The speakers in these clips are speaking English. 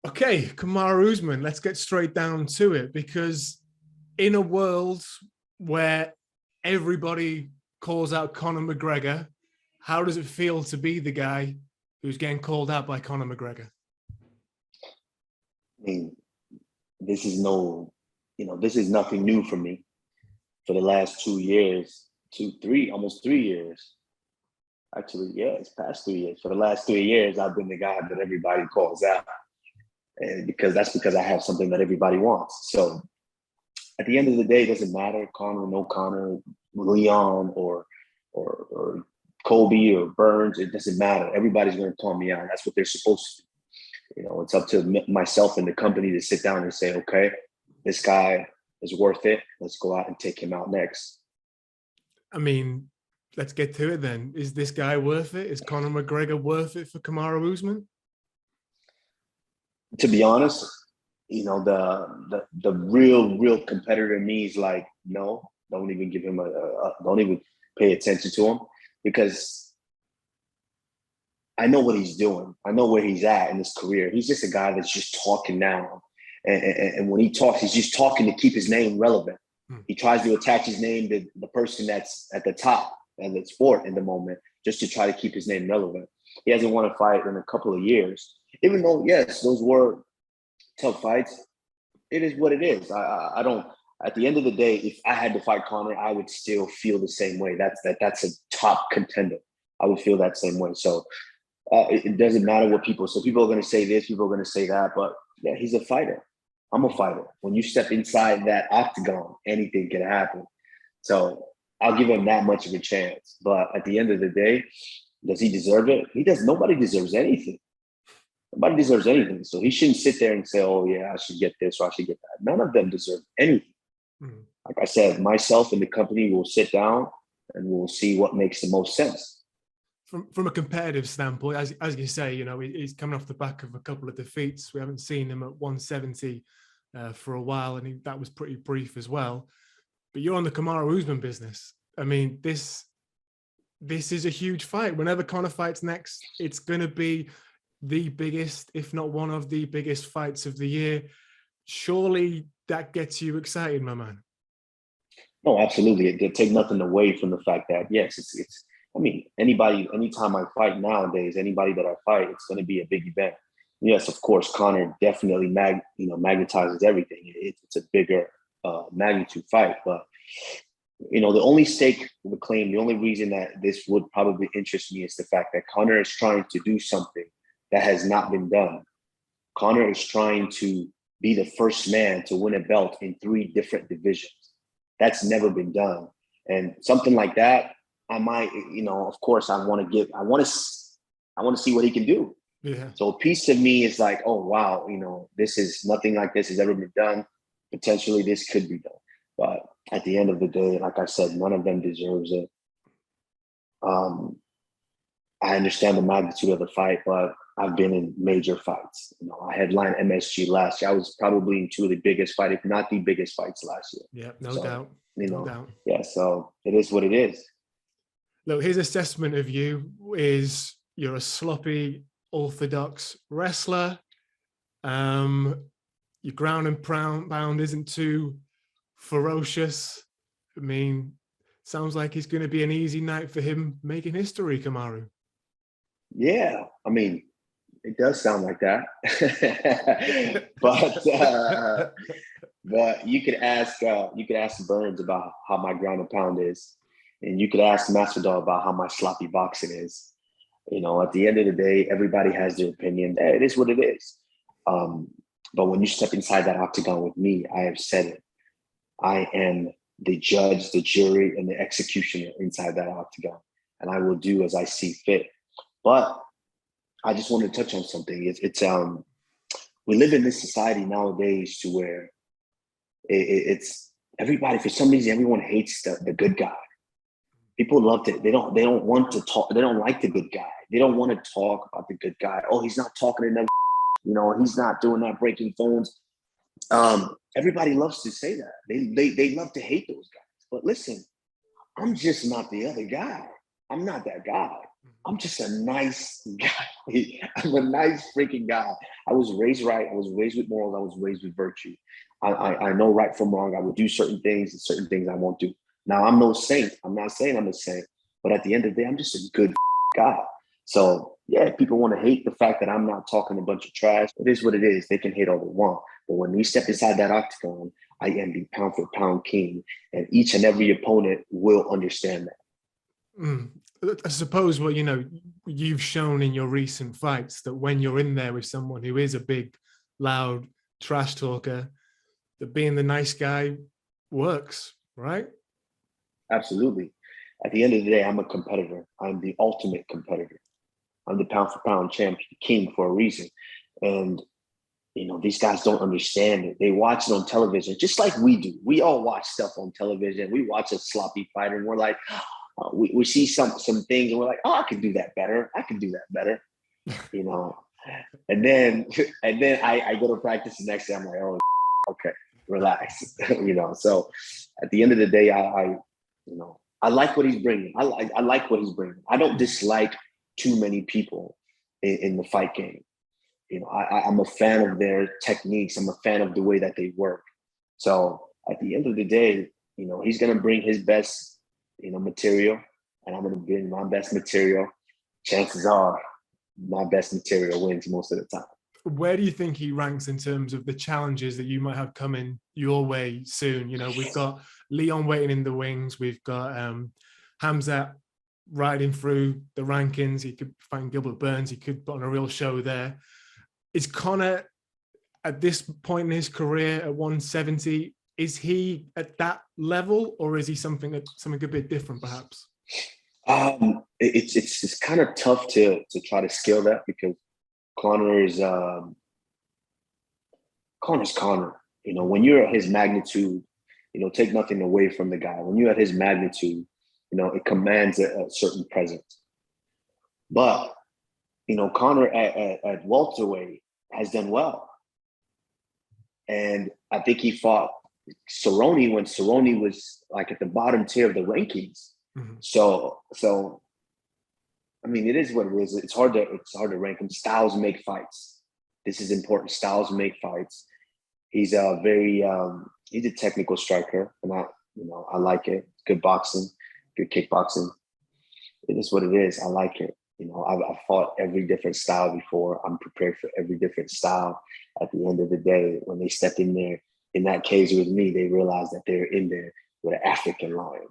Okay, Kamaru Usman, let's get straight down to it, because in a world where everybody calls out Conor McGregor, how does it feel to be the guy who's getting called out by Conor McGregor? I mean, this is this is nothing new for me. For the last 2 years, almost 3 years. Actually, yeah, it's past 3 years. For the last 3 years, I've been the guy that everybody calls out. And because I have something that everybody wants. So at the end of the day, it doesn't matter, Conor, no Conor, Leon, or Kobe or Burns. It doesn't matter. Everybody's going to call me out. That's what they're supposed to do. It's up to myself and the company to sit down and say, okay, this guy is worth it. Let's go out and take him out next. I mean, let's get to it then. Is this guy worth it? Is Conor McGregor worth it for Kamaru Usman? To be honest, the real competitor in me is like, no, don't even give him don't even pay attention to him, because I know what he's doing. I know where he's at in his career. He's just a guy that's just talking now. And when he talks, he's just talking to keep his name relevant. He tries to attach his name to the person that's at the top and the sport in the moment, just to try to keep his name relevant. He hasn't won a fight in a couple of years, even though, yes, those were tough fights. It is what it is. I don't. At the end of the day, if I had to fight Conor, I would still feel the same way. That's a top contender. I would feel that same way. So it doesn't matter what people. So people are going to say this, people are going to say that, but yeah, he's a fighter. I'm a fighter. When you step inside that octagon, anything can happen. So I'll give him that much of a chance. But at the end of the day, does he deserve it? He does. Nobody deserves anything. Nobody deserves anything. So he shouldn't sit there and say, oh, yeah, I should get this or I should get that. None of them deserve anything. Like I said, myself and the company will sit down and we'll see what makes the most sense. From a competitive standpoint, as you say, he's coming off the back of a couple of defeats. We haven't seen him at 170 for a while, and that was pretty brief as well. But you're on the Kamaru Usman business. I mean, this is a huge fight. Whenever Conor fights next, it's going to be the biggest, if not one of the biggest fights of the year. Surely that gets you excited, my man. No, absolutely. It take nothing away from the fact that, yes, it's I mean, anytime I fight nowadays, anybody that I fight, it's going to be a big event. Yes, of course, Conor definitely magnetizes everything. It's a bigger magnitude fight, but the only stake of the claim, the only reason that this would probably interest me is the fact that Conor is trying to do something that has not been done. Conor is trying to be the first man to win a belt in 3 different divisions. That's never been done. And something like that, I might, of course, I want to see what he can do. Yeah. So a piece of me is like, oh, wow, this is nothing like this has ever been done. Potentially this could be done. But at the end of the day, like I said, none of them deserves it. I understand the magnitude of the fight, but I've been in major fights. I headlined MSG last year. I was probably in 2 of the biggest fights, if not the biggest fights last year. Yeah, no doubt. No doubt. Yeah, so it is what it is. Look, his assessment of you is you're a sloppy, orthodox wrestler. Your ground and pound isn't too ferocious. I mean, sounds like it's going to be an easy night for him making history, Kamaru. Yeah, I mean, it does sound like that. but you could ask Burns about how my ground and pound is, and you could ask Masvidal about how my sloppy boxing is. At the end of the day, everybody has their opinion. It is what it is. But when you step inside that octagon with me, I have said it. I am the judge, the jury, and the executioner inside that octagon, and I will do as I see fit. But I just want to touch on something. It's we live in this society nowadays to where it's everybody, for some reason, everyone hates the good guy. People love it. They don't want to talk. They don't like the good guy. They don't want to talk about the good guy. Oh, he's not talking to them. He's not doing that, breaking phones. Everybody loves to say that. They love to hate those guys. But listen, I'm just not the other guy. I'm not that guy. I'm just a nice guy. I'm a nice freaking guy. I was raised right. I was raised with morals. I was raised with virtue. I know right from wrong. I would do certain things and certain things I won't do. Now, I'm no saint. I'm not saying I'm a saint, but at the end of the day, I'm just a good guy. So yeah, people want to hate the fact that I'm not talking a bunch of trash. It is what it is. They can hate all they want. But when we step inside that octagon, I am the pound for pound king. And each and every opponent will understand that. I suppose what you've shown in your recent fights that when you're in there with someone who is a big, loud trash talker, that being the nice guy works, right? Absolutely. At the end of the day, I'm a competitor. I'm the ultimate competitor. I'm the pound for pound champion, king for a reason. And these guys don't understand it. They watch it on television, just like we do. We all watch stuff on television. We watch a sloppy fight, and we're like, we see some things, and we're like, oh, I can do that better. I can do that better, And then I go to practice the next day. I'm like, oh, okay, relax, So at the end of the day, I like what he's bringing. I like what he's bringing. I don't dislike too many people in the fight game. I'm a fan of their techniques. I'm a fan of the way that they work. So at the end of the day, he's going to bring his best, material, and I'm going to bring my best material. Chances are my best material wins most of the time. Where do you think he ranks in terms of the challenges that you might have coming your way soon? We've got Leon waiting in the wings. We've got Hamzat riding through the rankings. He could find Gilbert Burns. He could put on a real show there. Is Conor at this point in his career at 170? Is he at that level, or is he something a bit different, perhaps? It's kind of tough to try to scale that because Conor is Conor's Conor. When you're at his magnitude, take nothing away from the guy. When you're at his magnitude, it commands a certain presence. But Conor at welterweight has done well. And I think he fought Cerrone when Cerrone was like at the bottom tier of the rankings. Mm-hmm. So I mean, it is what it is. It's hard to rank him. Styles make fights. This is important. Styles make fights. He's he's a technical striker, and I like it. Good boxing, good kickboxing. It is what it is. I like it. I've fought every different style before. I'm prepared for every different style. At the end of the day, when they step in there in that cage with me, they realize that they're in there with an African lion.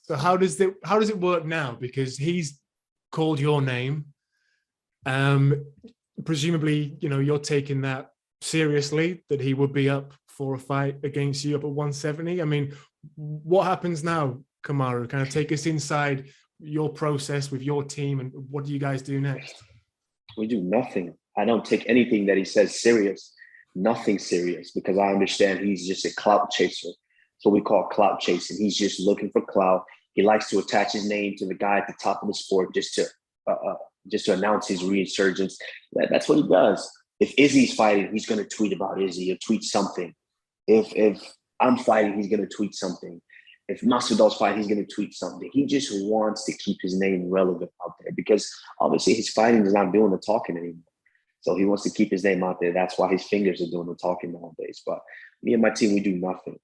So how does it work now? Because he's called your name. Presumably, you're taking that seriously, that he would be up for a fight against you up at 170. I mean, what happens now, Kamaru? Kind of take us inside your process with your team, and what do you guys do next? We do nothing. I don't take anything that he says serious, nothing serious, because I understand he's just a clout chaser. So we call clout chasing. He's just looking for clout. He likes to attach his name to the guy at the top of the sport just to announce his resurgence. That's what he does. If Izzy's fighting, he's going to tweet about Izzy or tweet something. If I'm fighting, he's going to tweet something. If Masvidal's fighting, he's going to tweet something. He just wants to keep his name relevant out there because obviously his fighting is not doing the talking anymore. So he wants to keep his name out there. That's why his fingers are doing the talking nowadays. But me and my team, we do nothing.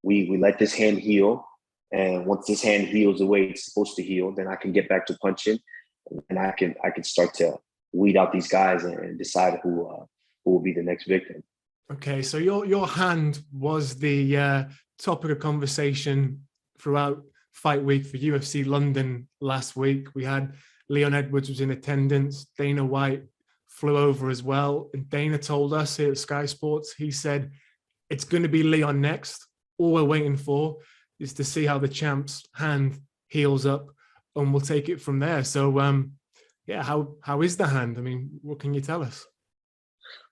We let this hand heal. And once this hand heals the way it's supposed to heal, then I can get back to punching, and I can start to weed out these guys and decide who will be the next victim. Okay, so your hand was the topic of conversation throughout fight week for UFC London last week. We had Leon Edwards was in attendance. Dana White flew over as well, and Dana told us here at Sky Sports, he said it's going to be Leon next. All we're waiting for is to see how the champ's hand heals up, and we'll take it from there. So, yeah, how is the hand? I mean, what can you tell us?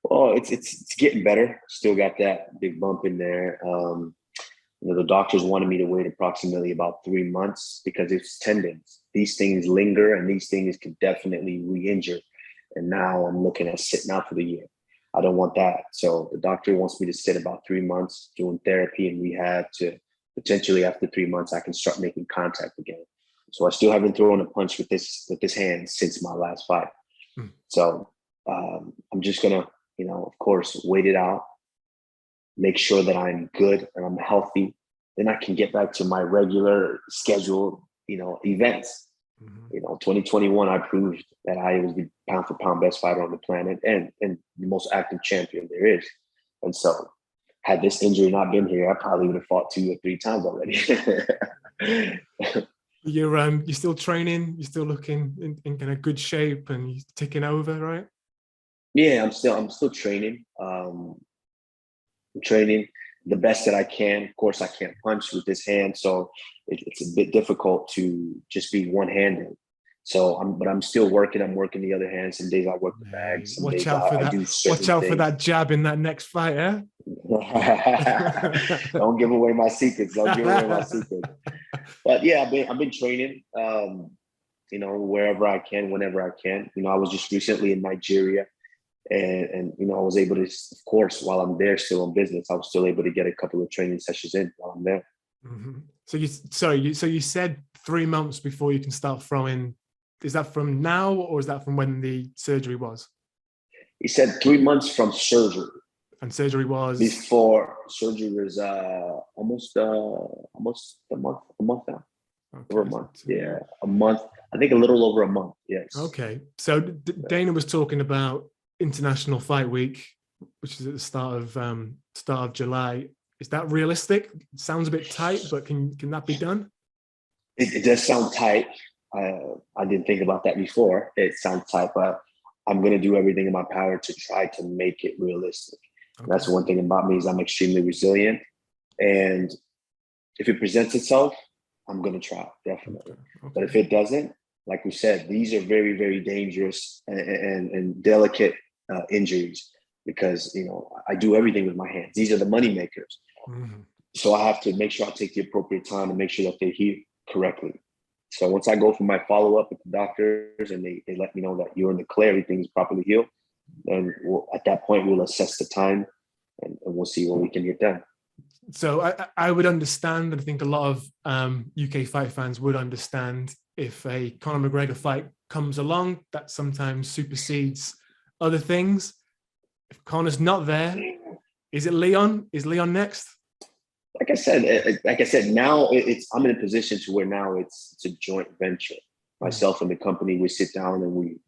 Well, it's getting better. Still got that big bump in there. The doctors wanted me to wait approximately about 3 months because it's tendons. These things linger, and these things could definitely re-injure. And now I'm looking at sitting out for the year. I don't want that. So the doctor wants me to sit about 3 months doing therapy and rehab to potentially after 3 months, I can start making contact again. So I still haven't thrown a punch with this hand since my last fight. So I'm just gonna, of course, wait it out, make sure that I'm good and I'm healthy. Then I can get back to my regular scheduled, events. 2021, I proved that I was the pound for pound best fighter on the planet and the most active champion there is. And so had this injury not been here, I probably would have fought 2 or 3 times already. You're still training, you're still looking in kind of good shape and you're ticking over, right? Yeah, I'm still training. I'm training the best that I can. Of course, I can't punch with this hand, so it's a bit difficult to just be one-handed. So I'm still working. I'm working the other hand. Some days I work the bag. Some Watch days out for I that. do certain Watch out things. for that jab in that next fight, eh? Don't give away my secrets. Don't give away my secrets. But yeah, I've been training. Wherever I can, whenever I can. I was just recently in Nigeria. And I was able to, of course, while I'm there still in business, I was still able to get a couple of training sessions in while I'm there. So you said 3 months before you can start throwing. Is that from now or is that from when the surgery was? He said 3 months from surgery. And surgery was? Before surgery was almost a month now. Okay. Over a month. Yeah, a month. I think a little over a month. Yes. Okay. So Dana was talking about International Fight Week, which is at the start of July. Is that realistic? It sounds a bit tight, but can that be done? It does sound tight. I didn't think about that before. It sounds tight, but I'm going to do everything in my power to try to make it realistic. Okay. That's one thing about me is I'm extremely resilient. And if it presents itself, I'm going to try, definitely. Okay. But if it doesn't, like we said, these are very, very dangerous and delicate injuries because, I do everything with my hands. These are the money makers. Mm-hmm. So I have to make sure I take the appropriate time to make sure that they heal correctly. So once I go for my follow-up with the doctors and they let me know that you're in the clear, everything's properly healed, then at that point, we'll assess the time and we'll see what we can get done. So I would understand, and I think a lot of UK fight fans would understand if a Conor McGregor fight comes along that sometimes supersedes other things. If Conor's not there, is it Leon? Is Leon next? Like I said, now I'm in a position to where now it's a joint venture. Myself and the company, we sit down and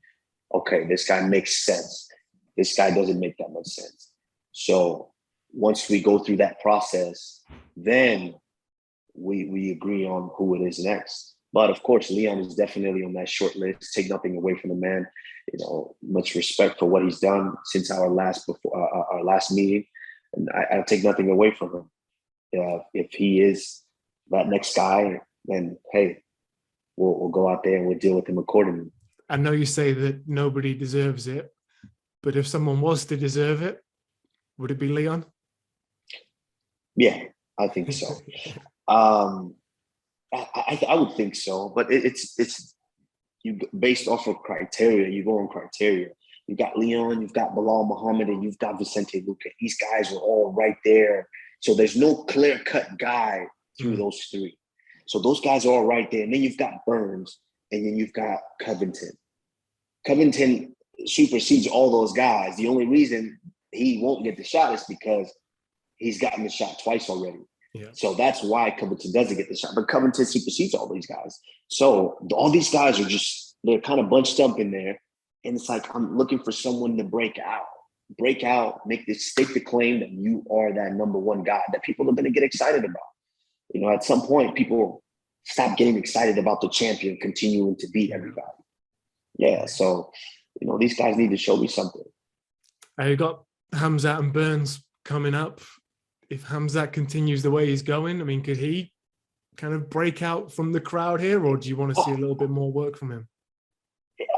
okay, this guy makes sense. This guy doesn't make that much sense. So once we go through that process, then we agree on who it is next. But of course, Leon is definitely on that short list. Take nothing away from the man. Much respect for what he's done since our last meeting, and I take nothing away from him. If he is that next guy, then hey, we'll go out there and we'll deal with him accordingly. I know you say that nobody deserves it, but if someone was to deserve it, would it be Leon? Yeah, I think so. I would think so, but it's you based off of criteria. You go on criteria. You've got Leon, you've got Bilal Muhammad, and you've got Vicente Luque. These guys are all right there. So there's no clear-cut guy through those three. So those guys are all right there. And then you've got Burns, and then you've got Covington. Covington supersedes all those guys. The only reason he won't get the shot is because he's gotten the shot twice already. Yeah. So that's why Covington doesn't get the shot. But Covington supersedes all these guys. So all these guys are they're kind of bunched up in there. And it's like, I'm looking for someone to break out, stake the claim that you are that number one guy that people are going to get excited about. At some point, people stop getting excited about the champion continuing to beat everybody. Yeah. So, these guys need to show me something. You got Khamzat and Burns coming up. If Khamzat continues the way he's going, I mean, could he kind of break out from the crowd here, or do you want to see a little bit more work from him?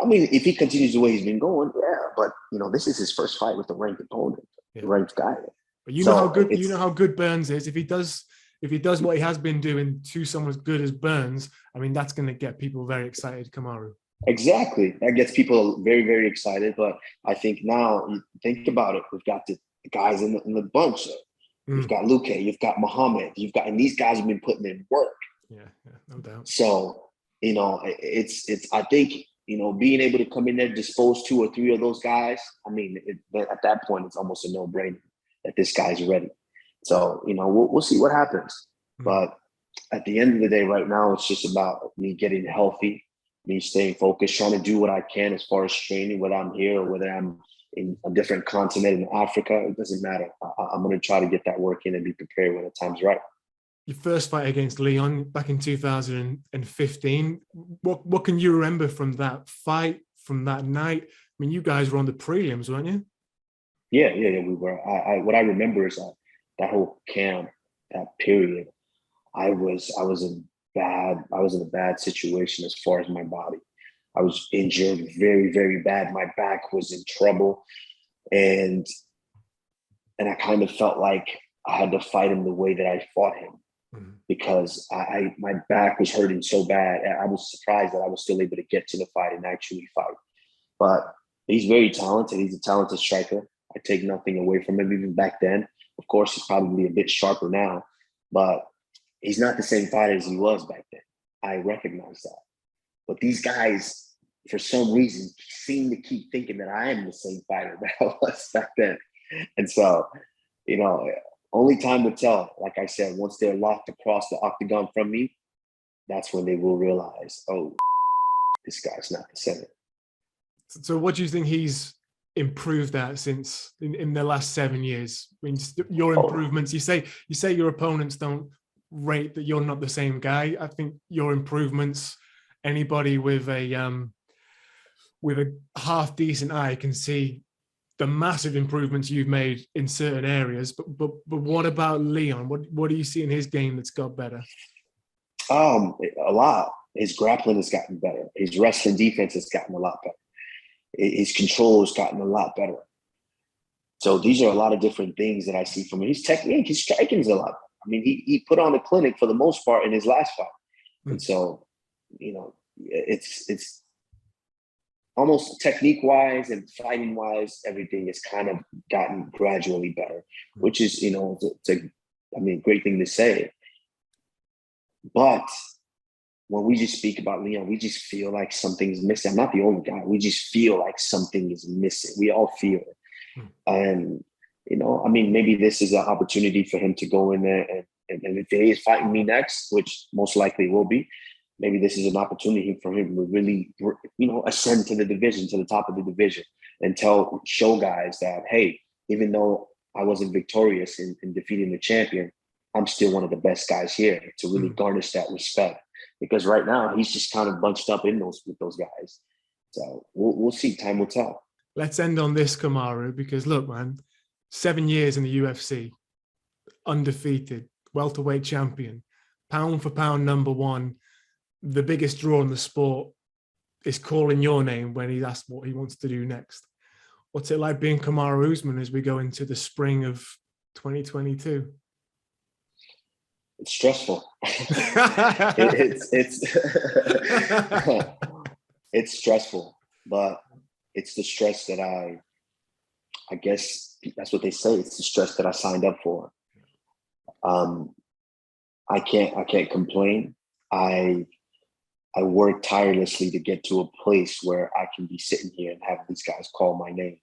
I mean, if he continues the way he's been going, yeah. But this is his first fight with a ranked opponent, a ranked guy. But you know how good Burns is. If he does what he has been doing to someone as good as Burns, I mean, that's going to get people very excited. Kamaru. Exactly, that gets people very, very excited. But I think now, think about it. We've got the guys in the bunch. You've got Luque, you've got Muhammad, and these guys have been putting in work. Yeah, no doubt. So you know, I think, you know, being able to come in there, dispose 2 or 3 of those guys, I mean, at that point, it's almost a no-brainer that this guy's ready. So, you know, we'll see what happens. But at the end of the day, right now, it's just about me getting healthy, me staying focused, trying to do what I can as far as training, whether I'm here or whether I'm in a different continent in Africa. It doesn't matter. I'm going to try to get that work in and be prepared when the time's right. Your first fight against Leon back in 2015. What can you remember from that fight, from that night? I mean, you guys were on the prelims, weren't you? Yeah, we were. What I remember is that whole camp, that period. I was in a bad situation as far as my body. I was injured very, very bad. My back was in trouble, and I kind of felt like I had to fight him the way that I fought him. Because my back was hurting so bad. I was surprised that I was still able to get to the fight and actually fight. But he's very talented. He's a talented striker. I take nothing away from him even back then. Of course, he's probably a bit sharper now, but he's not the same fighter as he was back then. I recognize that. But these guys, for some reason, seem to keep thinking that I am the same fighter that I was back then. And so, you know, only time will tell. Like I said, once they're locked across the octagon from me, that's when they will realize, oh, this guy's not the same. So what do you think he's improved at since in the last 7 years? I mean, your improvements, you say your opponents don't rate that you're not the same guy. I think your improvements, anybody with a half decent eye can see the massive improvements you've made in certain areas, but what about Leon? What do you see in his game that's got better? A lot. His grappling has gotten better. His wrestling defense has gotten a lot better. His control has gotten a lot better. So these are a lot of different things that I see from him. His technique, his striking is a lot better. I mean, he put on a clinic for the most part in his last fight. And so, you know, it's almost technique-wise and fighting-wise, everything has kind of gotten gradually better, which is, you know, great thing to say. But when we just speak about Leon, we just feel like something's missing. I'm not the only guy. We just feel like something is missing. We all feel it. And, you know, I mean, maybe this is an opportunity for him to go in there and if he is fighting me next, which most likely will be, maybe this is an opportunity for him to really, you know, ascend to the division, to the top of the division, and show guys that, hey, even though I wasn't victorious in defeating the champion, I'm still one of the best guys here, to really garnish that respect. Because right now he's just kind of bunched up with those guys. So we'll see. Time will tell. Let's end on this, Kamaru, because look, man, 7 years in the UFC, undefeated, welterweight champion, pound for pound #1. The biggest draw in the sport is calling your name when he's asked what he wants to do next. What's it like being Kamaru Usman as we go into the spring of 2022? It's stressful. It's stressful, but it's the stress that I guess that's what they say. It's the stress that I signed up for. I can't complain. I worked tirelessly to get to a place where I can be sitting here and have these guys call my name.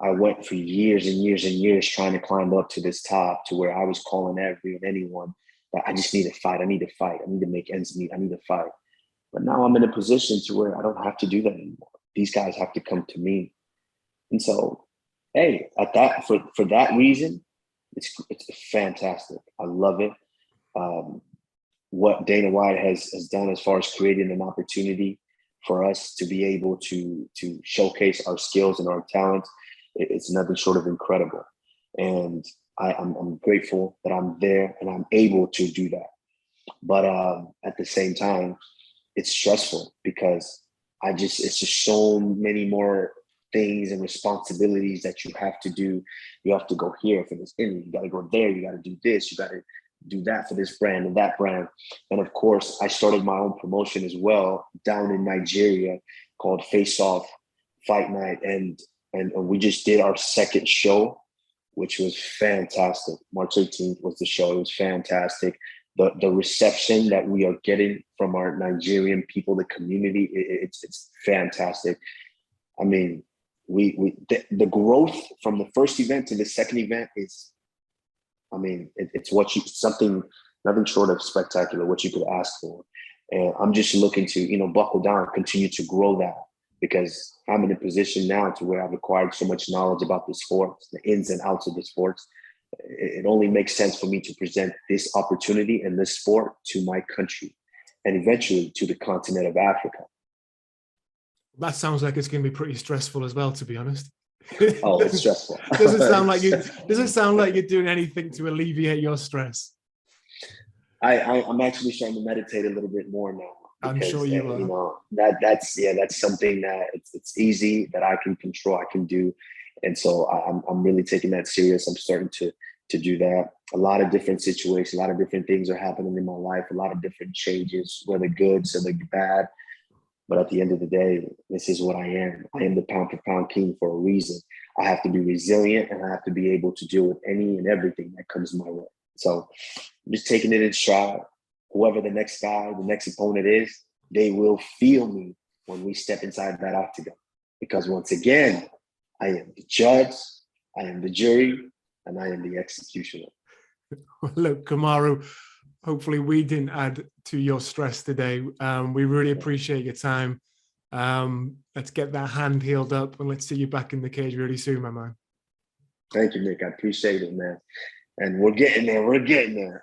I went for years and years and years trying to climb up to this top, to where I was calling every and anyone that I just need to fight. I need to fight. I need to make ends meet. I need to fight. But now I'm in a position to where I don't have to do that anymore. These guys have to come to me. And so, hey, for that reason, it's fantastic. I love it. What Dana White has done as far as creating an opportunity for us to be able to showcase our skills and our talents, it's nothing short of incredible. And I'm grateful that I'm there and I'm able to do that. But at the same time, it's stressful because it's just so many more things and responsibilities that you have to do. You have to go here for this interview. You got to go there. You got to do this. You got to do that for this brand and that brand. And of course, I started my own promotion as well down in Nigeria called Face Off Fight Night. And we just did our second show, which was fantastic. March 18th was the show. It was fantastic. the reception that we are getting from our Nigerian people, the community, it's fantastic. I mean, the growth from the first event to the second event is, I mean, it's nothing short of spectacular, what you could ask for. And I'm just looking to, you know, buckle down, continue to grow that, because I'm in a position now to where I've acquired so much knowledge about the sports, the ins and outs of the sports. It only makes sense for me to present this opportunity and this sport to my country and eventually to the continent of Africa. That sounds like it's going to be pretty stressful as well, to be honest. Oh, it's stressful. Doesn't sound like you're doing anything to alleviate your stress. I'm actually starting to meditate a little bit more now. Because, I'm sure you are. You know, that's something that it's easy, that I can control, I can do. And so I'm really taking that serious. I'm starting to do that. A lot of different situations, a lot of different things are happening in my life, a lot of different changes, whether good, whether bad. But at the end of the day, this is what I am. I am the pound for pound king for a reason. I have to be resilient, and I have to be able to deal with any and everything that comes my way. So I'm just taking it in stride. Whoever the next guy, the next opponent is, they will feel me when we step inside that octagon. Because once again, I am the judge, I am the jury, and I am the executioner. Look, Kamaru, hopefully we didn't add to your stress today. We really appreciate your time. Let's get that hand healed up, and let's see you back in the cage really soon, my man. Thank you, Nick. I appreciate it, man. And we're getting there.